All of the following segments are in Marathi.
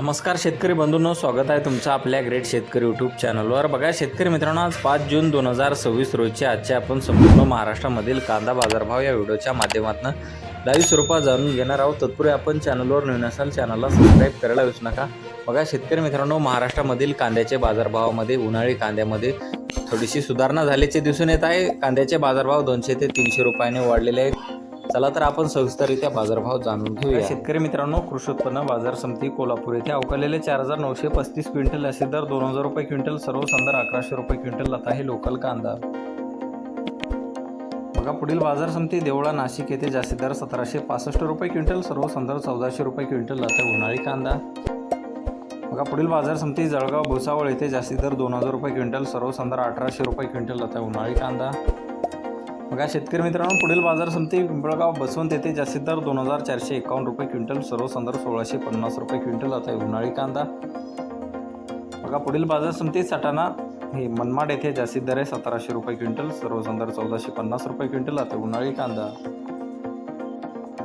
नमस्कार शेतकरी बंधूंनो, स्वागत आहे तुमचं आपल्या ग्रेट शेतकरी यूट्यूब चॅनलवर। बघा शेतकरी मित्रांनो, आज 5 जून 2026 रोजी आजचे आपण संपूर्ण महाराष्ट्रामधील कांदा बाजारभाव या व्हिडिओच्या माध्यमातून लाईव्ह स्वरूपात जाणून घेणार आहोत। तत्पूर्वी आपण चॅनलवर नवीन असाल चॅनलला सबस्क्राईब करायला विसरू नका। बघा शेतकरी मित्रांनो, महाराष्ट्रामधील कांद्याचे बाजारभावामध्ये उन्हाळी कांद्यामध्ये थोडीशी सुधारणा झाल्याचे दिसून येत आहे। कांद्याचे बाजारभाव 200 ते 300 रुपयाने वाढलेले आहेत। चला तर आपण सविस्तररित्या बाजारभाव जाणून घेऊया। शेतकरी मित्रांनो, कृषी उत्पन्न बाजार समिती कोल्हापूर येथे अवकालेले 4935 क्विंटल असे दर 2000 रुपये क्विंटल, सर्वसाधारण दर 1100 रुपये क्विंटल आता आहे लोकल कांदा। बघा पुढील बाजार समिती देवळा नाशिक येथे जास्तीत दर 1765 रुपये क्विंटल, सर्वसाधारण दर 1400 रुपये क्विंटल आता उन्हाळी कांदा। बघा पुढील बाजार समिती जळगाव भुसावळ येथे जास्तीत दर 2000 रुपये क्विंटल, सर्वसाधारण दर 1800 रुपये क्विंटल आता उन्हाळी कांदा। बघा शेतकरी मित्रांनो, पुढील बाजार समिती पिंपळगाव बसवंत येथे जास्तीत दर 2451 रुपये क्विंटल, सर्वसाधारण दर 1650 रुपये क्विंटल आता उन्हाळी कांदा। बघा पुढील बाजार समिती सटाणा हे मनमाड येथे जास्तीत दर आहे 1700 रुपये क्विंटल, सर्वसाधारण दर 1450 रुपये क्विंटल आता उन्हाळी कांदा।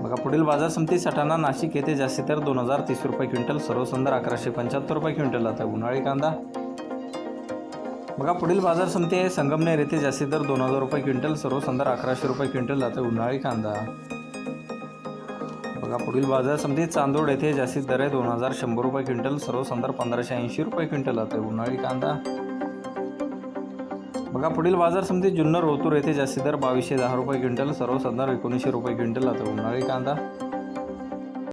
बघा पुढील बाजार समिती सटाणा नाशिक येथे जास्तीत दर 2030 रुपये क्विंटल, सर्वसाधारण दर 1175 रुपये क्विंटल आता उन्हाळी कांदा। बघा पुढील बाजार समिती आहे संगमनेर येथे जास्तीत दर 2000 रुपये क्विंटल, सर्वसाधारण दर 1100 रुपये क्विंटल आता उन्हाळी कांदा। बघा पुढील बाजार समिती चांदोड येथे जास्तीत दर आहे 2100 रुपये क्विंटल, सर्वसाधारण दर 1580 रुपये क्विंटल आता उन्हाळी कांदा। बघा पुढील बाजार समिती जुन्नर ओतूर येथे जास्तीत दर 2210 रुपये क्विंटल, सर्वसाधारण दर 1900 रुपये क्विंटल आता उन्हाळी कांदा।